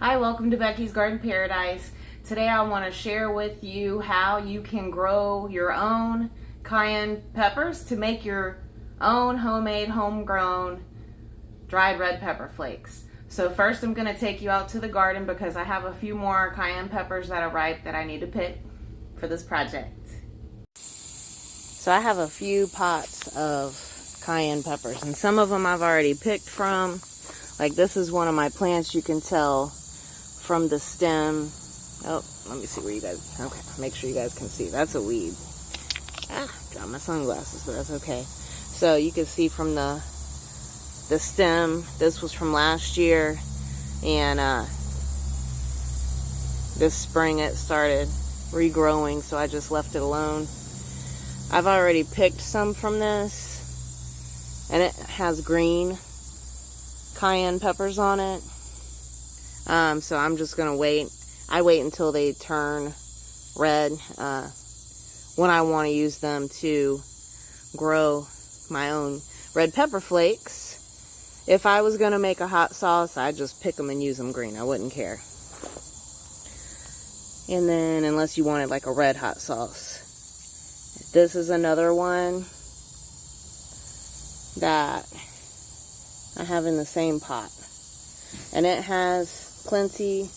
Hi, welcome to Becky's Garden Paradise. Today I want to share with you how you can grow your own cayenne peppers to make your own homemade, homegrown dried red pepper flakes. So first I'm going to take you out to the garden because I have a few more cayenne peppers that are ripe that I need to pick for this project. So I have a few pots of cayenne peppers, and some of them I've already picked from. Like this is one of my plants, you can tell from the stem. Oh, let me see where you guys, okay, make sure you guys can see. That's a weed. Dropped my sunglasses, but that's okay. So you can see from the stem, this was from last year, and this spring it started regrowing, so I just left it alone. I've already picked some from this, and it has green cayenne peppers on it. So I'm just gonna wait. I wait until they turn red when I want to use them to grow my own red pepper flakes. If I was gonna make a hot sauce, I'd just pick them and use them green. I wouldn't care. And then, unless you wanted like a red hot sauce. This is another one that I have in the same pot. And it has plenty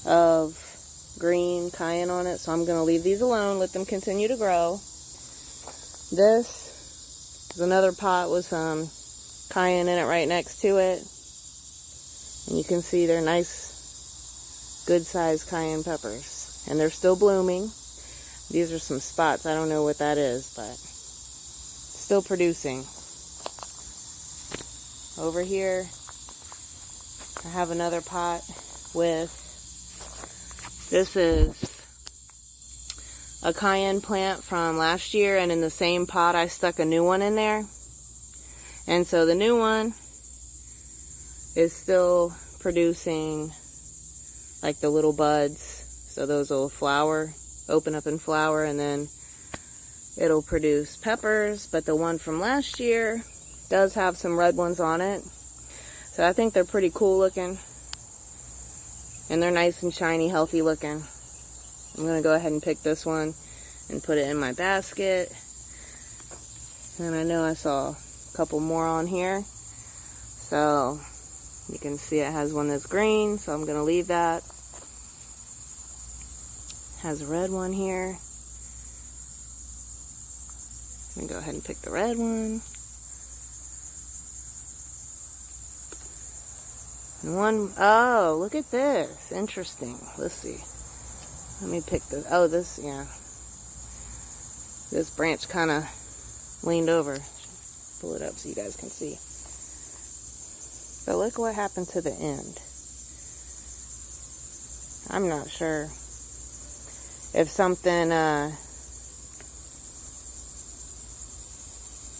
of green cayenne on it, so I'm going to leave these alone, let them continue to grow. This is another pot with some cayenne in it right next to it. And you can see they're nice, good sized cayenne peppers. And they're still blooming. These are some spots. I don't know what that is, but still producing. Over here, I have another pot with, this is a cayenne plant from last year, and in the same pot I stuck a new one in there. And so the new one is still producing like the little buds. So those will flower, open up and flower, and then it'll produce peppers. But the one from last year does have some red ones on it. So I think they're pretty cool looking. And they're nice and shiny, healthy looking. I'm going to go ahead and pick this one and put it in my basket. And I know I saw a couple more on here. So you can see it has one that's green, so I'm going to leave that. Has a red one here. I'm going to go ahead and pick the red one. And one, oh, look at this. Interesting. Let's see. Let me pick this. Oh, this, yeah. This branch kind of leaned over. Pull it up so you guys can see. But look what happened to the end. I'm not sure if something, I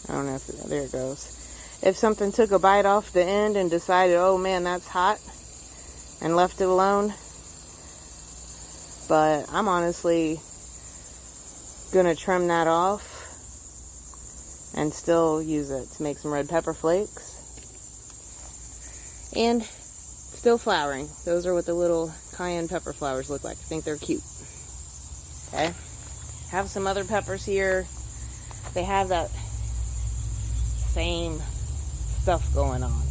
don't know if, there it goes. If something took a bite off the end and decided, oh man, that's hot, and left it alone. But I'm honestly gonna trim that off and still use it to make some red pepper flakes. And still flowering. Those are what the little cayenne pepper flowers look like. I think they're cute. Okay. Have some other peppers here. They have that same stuff going on,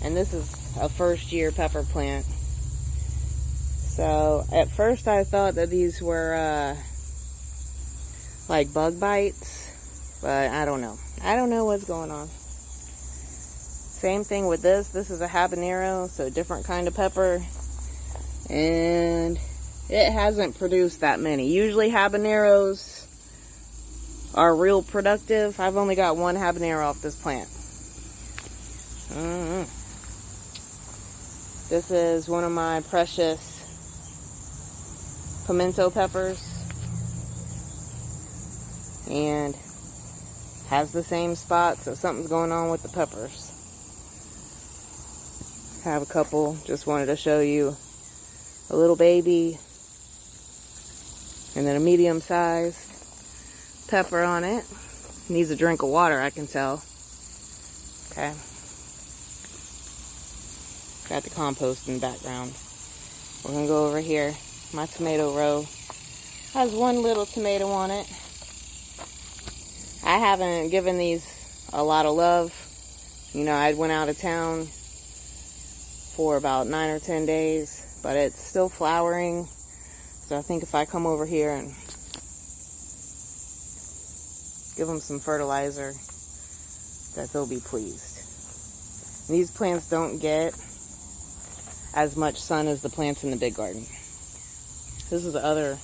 and this is a first year pepper plant. So at first I thought that these were like bug bites, but I don't know what's going on. Same thing with this is a habanero, so different kind of pepper, and it hasn't produced that many. Usually habaneros are real productive. I've only got one habanero off this plant. This is one of my precious pimento peppers, and has the same spot, so something's going on with the peppers. I have a couple, just wanted to show you a little baby and then a medium sized pepper on it. Needs a drink of water, I can tell. Okay. Got the compost in the background. We're gonna go over here. My tomato row has one little tomato on it. I haven't given these a lot of love. You know, I went out of town for about 9 or 10 days, but it's still flowering. So I think if I come over here and give them some fertilizer, that they'll be pleased. These plants don't get as much sun as the plants in the big garden. This is the other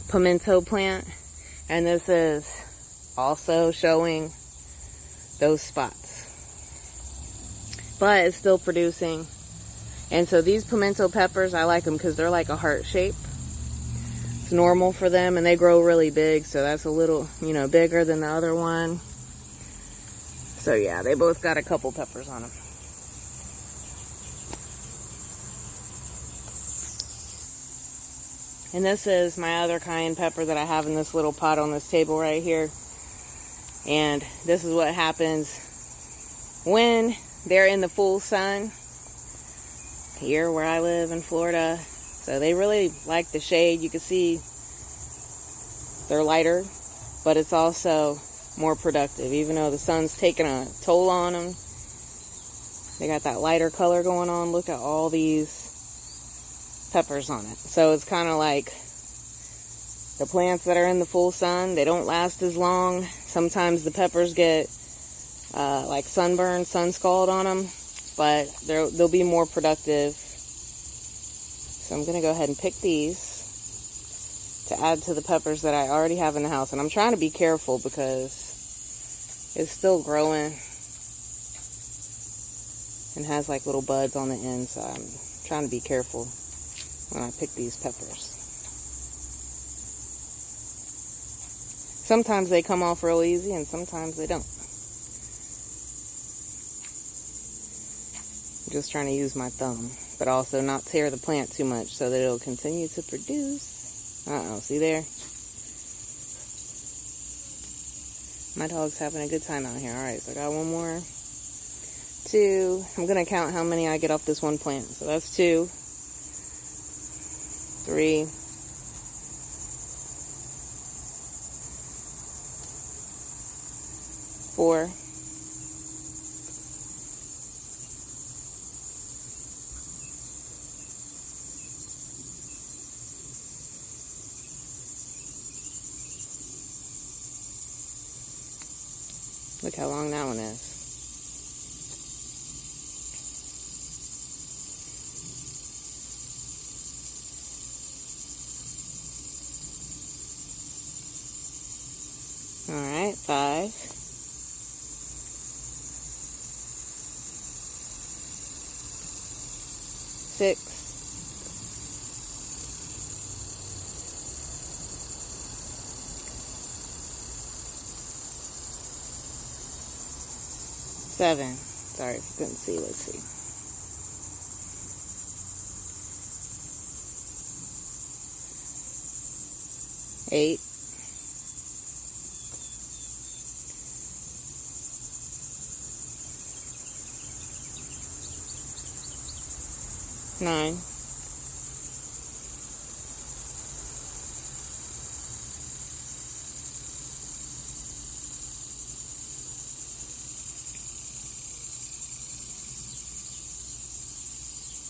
pimento plant, and this is also showing those spots, but it's still producing. And so these pimento peppers, I like them because they're like a heart shape. It's normal for them, and they grow really big, so that's a little, you know, bigger than the other one. So yeah, they both got a couple peppers on them. And this is my other cayenne pepper that I have in this little pot on this table right here. And this is what happens when they're in the full sun here where I live in Florida. So they really like the shade. You can see they're lighter, but it's also more productive. Even though the sun's taking a toll on them, they got that lighter color going on. Look at all these peppers on it. So it's kind of like the plants that are in the full sun, they don't last as long. Sometimes the peppers get like sunburned, sun scald on them, but they'll be more productive. So I'm going to go ahead and pick these to add to the peppers that I already have in the house. And I'm trying to be careful because it's still growing and has like little buds on the end. So I'm trying to be careful when I pick these peppers. Sometimes they come off real easy and sometimes they don't. I'm just trying to use my thumb, but also not tear the plant too much so that it'll continue to produce. Uh-oh, see there? My dog's having a good time out here. Alright, so I got one more. 2. I'm going to count how many I get off this one plant. So that's 2. 3. 4. 5. Look how long that one is. Alright, 5. 6. 7. Sorry if you couldn't see, let's see. 8. 9.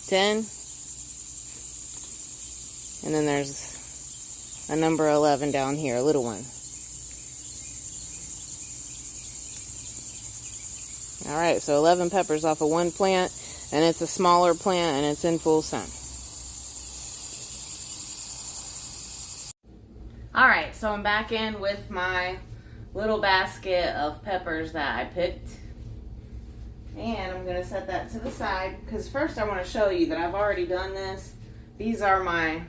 10. And then there's a number 11 down here, a little one. Alright, so 11 peppers off of one plant, and it's a smaller plant, and it's in full sun. Alright, so I'm back in with my little basket of peppers that I picked. And I'm going to set that to the side, because first I want to show you that I've already done this. These are my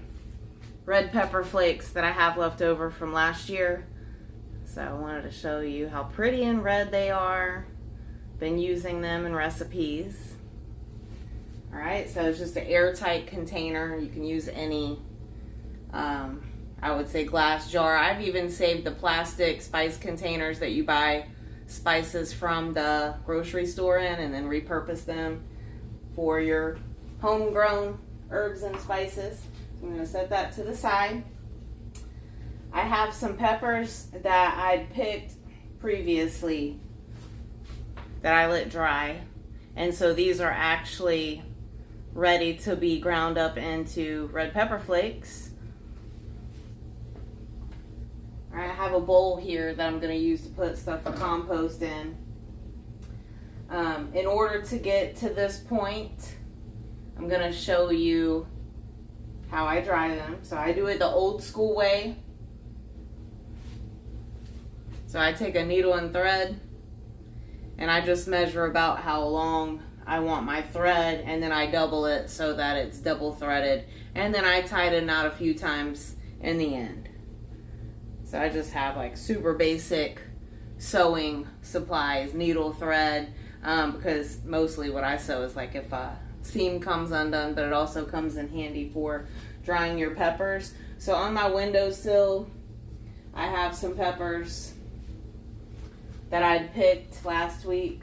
red pepper flakes that I have left over from last year. So I wanted to show you how pretty and red they are. Been using them in recipes. Alright, so it's just an airtight container. You can use any, I would say glass jar. I've even saved the plastic spice containers that you buy spices from the grocery store in, and then repurpose them for your homegrown herbs and spices. I'm going to set that to the side. I have some peppers that I'd picked previously that I let dry. And so these are actually ready to be ground up into red pepper flakes. I have a bowl here that I'm going to use to put stuff for compost in. In order to get to this point, I'm going to show you how I dry them. So I do it the old school way. So I take a needle and thread, and I just measure about how long I want my thread, and then I double it so that it's double threaded, and then I tie it a knot a few times in the end. So I just have like super basic sewing supplies, needle, thread, because mostly what I sew is like if a seam comes undone, but it also comes in handy for drying your peppers. So on my windowsill, I have some peppers that I'd picked last week.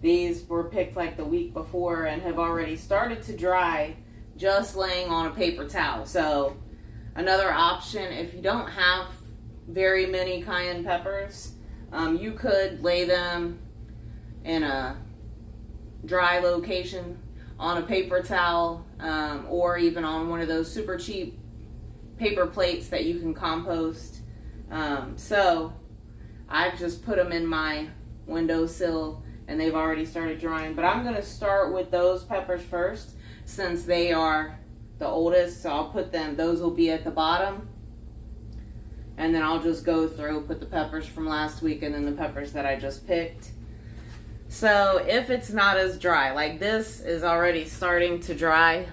These were picked like the week before and have already started to dry just laying on a paper towel. So another option, if you don't have very many cayenne peppers, you could lay them in a dry location on a paper towel, or even on one of those super cheap paper plates that you can compost. So I've just put them in my windowsill and they've already started drying. But I'm going to start with those peppers first since they are the oldest. So I'll put them, those will be at the bottom. And then I'll just go through, put the peppers from last week and then the peppers that I just picked. So if it's not as dry, like this is already starting to dry.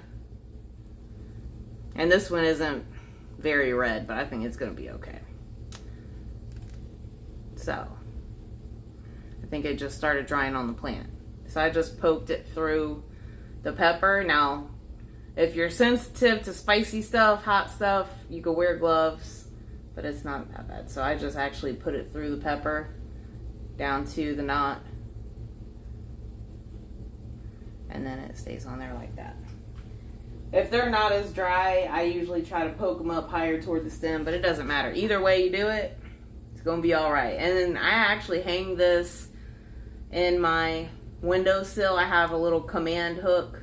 And this one isn't very red, but I think it's going to be okay. So I think it just started drying on the plant. So I just poked it through the pepper. Now, if you're sensitive to spicy stuff, hot stuff, you could wear gloves, but it's not that bad. So I just actually put it through the pepper down to the knot. And then it stays on there like that. If they're not as dry, I usually try to poke them up higher toward the stem, but it doesn't matter. Either way you do it, it's going to be all right. And then I actually hang this in my windowsill. I have a little command hook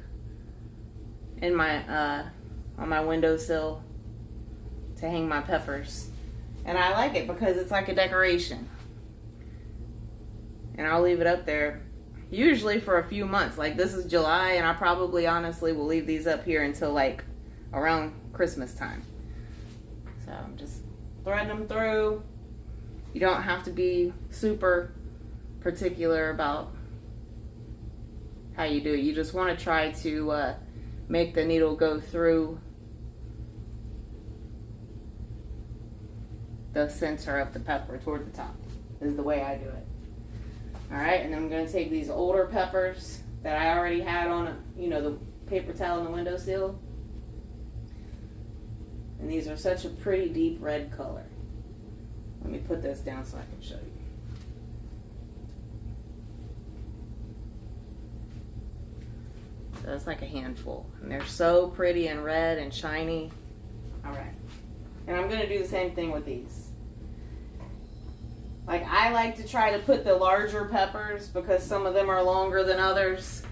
in my on my windowsill to hang my peppers. And I like it because it's like a decoration. And I'll leave it up there usually for a few months. Like this is July, and I probably honestly will leave these up here until like around Christmas time. So I'm just threading them through. You don't have to be super particular about how you do it. You just want to try to make the needle go through the center of the pepper toward the top is the way I do it. Alright, and then I'm going to take these older peppers that I already had on, the paper towel in the windowsill. And these are such a pretty deep red color. Let me put this down so I can show you. So that's like a handful. And they're so pretty and red and shiny. Alright. And I'm going to do the same thing with these. Like I like to try to put the larger peppers because some of them are longer than others.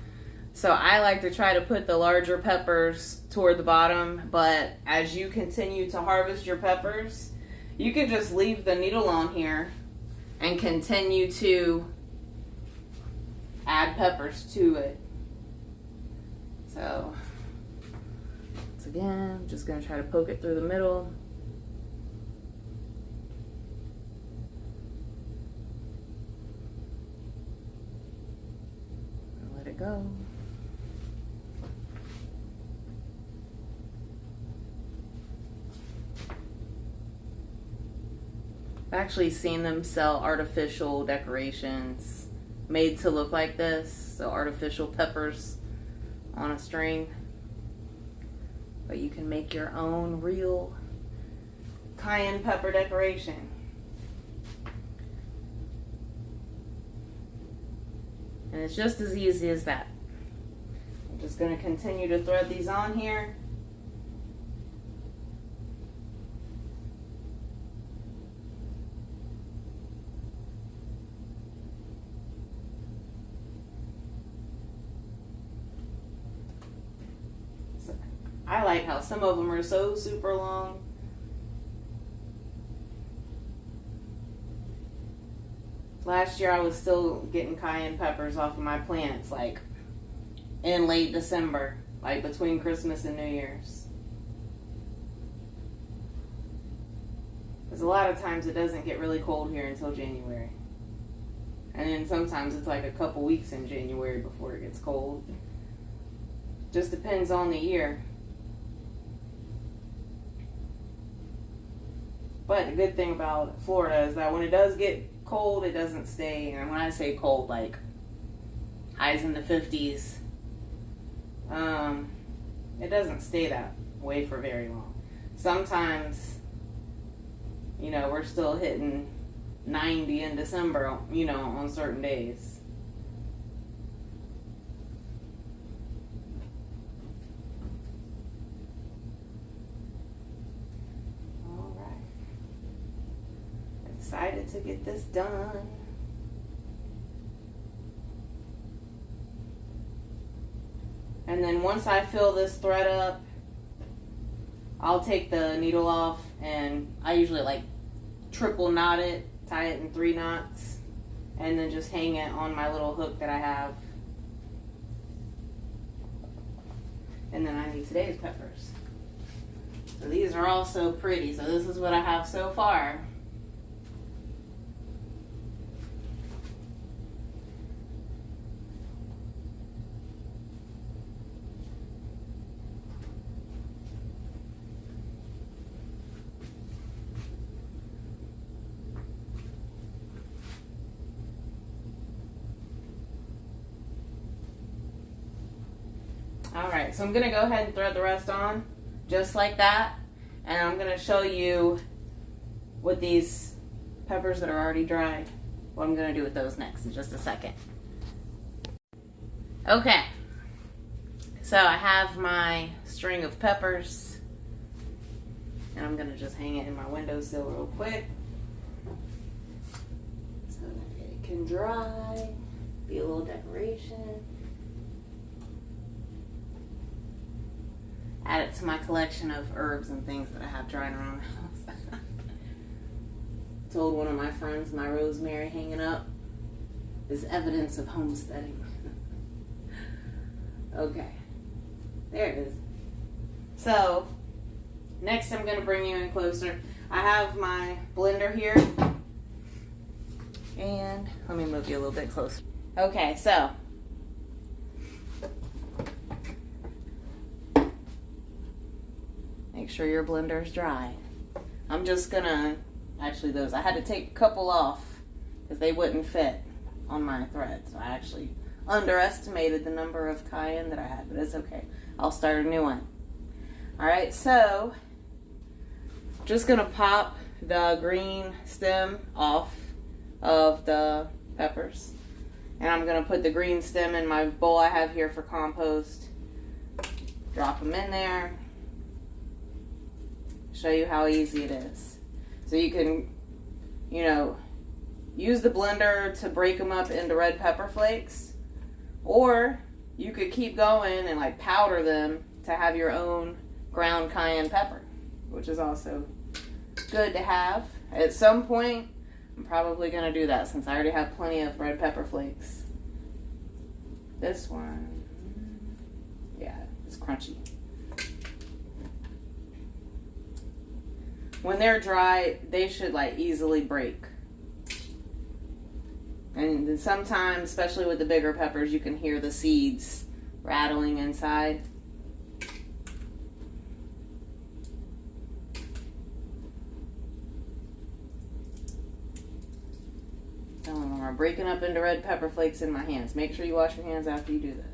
So I like to try to put the larger peppers toward the bottom. But as you continue to harvest your peppers, you can just leave the needle on here and continue to add peppers to it. So once again, I'm just going to try to poke it through the middle. Let it go. I've actually seen them sell artificial decorations made to look like this, so artificial peppers on a string. But you can make your own real cayenne pepper decoration. And it's just as easy as that. Just going to continue to thread these on here. So, I like how some of them are so super long. Last year I was still getting cayenne peppers off of my plants, like in late December, like between Christmas and New Year's. Because a lot of times it doesn't get really cold here until January. And then sometimes it's like a couple weeks in January before it gets cold. Just depends on the year. But the good thing about Florida is that when it does get cold, it doesn't stay. And when I say cold, like highs in the 50s, it doesn't stay that way for very long. Sometimes, you know, we're still hitting 90 in December, you know, on certain days. All right. Excited to get this done. And then once I fill this thread up, I'll take the needle off, and I usually like triple knot it, tie it in 3 knots, and then just hang it on my little hook that I have. And then I need today's peppers. So these are all so pretty. So this is what I have so far. Alright, so I'm going to go ahead and thread the rest on, just like that. And I'm going to show you with these peppers that are already dried, what I'm going to do with those next in just a second. Okay, so I have my string of peppers, and I'm going to just hang it in my windowsill real quick so that it can dry, be a little decoration. Add it to my collection of herbs and things that I have drying around the house. Told one of my friends my rosemary hanging up is evidence of homesteading. Okay, there it is. So, next I'm going to bring you in closer. I have my blender here, and let me move you a little bit closer. Okay, so make sure your blender's dry. I'm just gonna, actually those, I had to take a couple off because they wouldn't fit on my thread. So I actually underestimated the number of cayenne that I had, but it's okay. I'll start a new one. Alright, so just gonna pop the green stem off of the peppers. And I'm gonna put the green stem in my bowl I have here for compost. Drop them in there. Show you how easy it is. So you can, you know, use the blender to break them up into red pepper flakes, or you could keep going and like powder them to have your own ground cayenne pepper, which is also good to have. At some point, I'm probably going to do that since I already have plenty of red pepper flakes. This one, yeah, it's crunchy. When they're dry, they should like easily break. And then sometimes, especially with the bigger peppers, you can hear the seeds rattling inside. Some of them are breaking up into red pepper flakes in my hands. Make sure you wash your hands after you do this.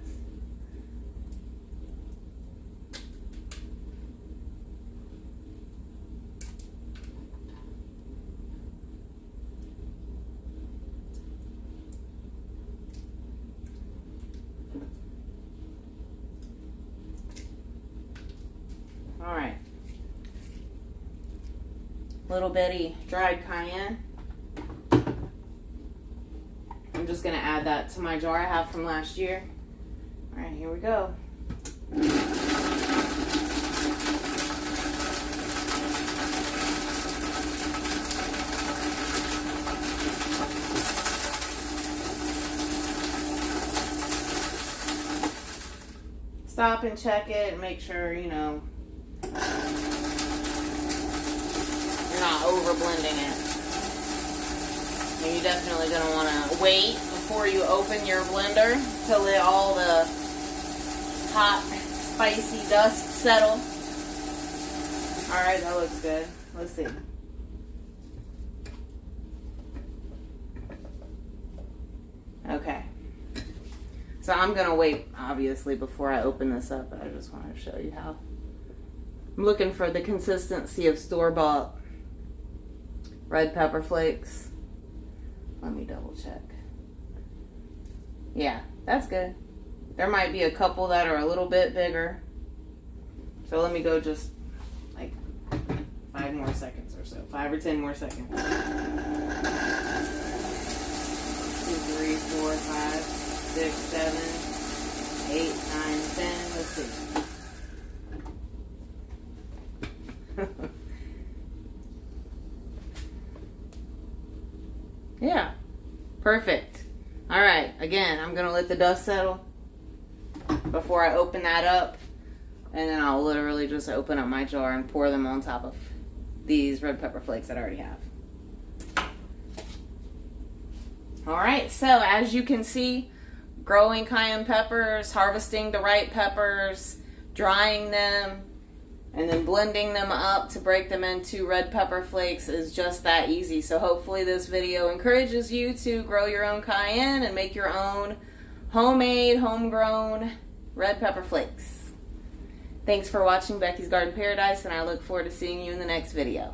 All right. Little bitty dried cayenne. I'm just gonna add that to my jar I have from last year. All right, here we go. Stop and check it and make sure, you know, you're not over blending it. And you're definitely going to want to wait before you open your blender to let all the hot, spicy dust settle. Alright, that looks good. Let's see. Okay. So I'm going to wait, obviously, before I open this up, but I just want to show you how. I'm looking for the consistency of store-bought red pepper flakes. Let me double check. Yeah, that's good. There might be a couple that are a little bit bigger. So let me go just like 5 more seconds or so. 5 or 10 more seconds. 2, 3, 4, 5, 6, 7, 8, 9, 10. Let's see. Yeah, perfect. All right, again, I'm gonna let the dust settle before I open that up, and then I'll literally just open up my jar and pour them on top of these red pepper flakes that I already have. All right, so as you can see, growing cayenne peppers, harvesting the right peppers, drying them, and then blending them up to break them into red pepper flakes is just that easy. So hopefully this video encourages you to grow your own cayenne and make your own homemade, homegrown red pepper flakes. Thanks for watching Becky's Garden Paradise, and I look forward to seeing you in the next video.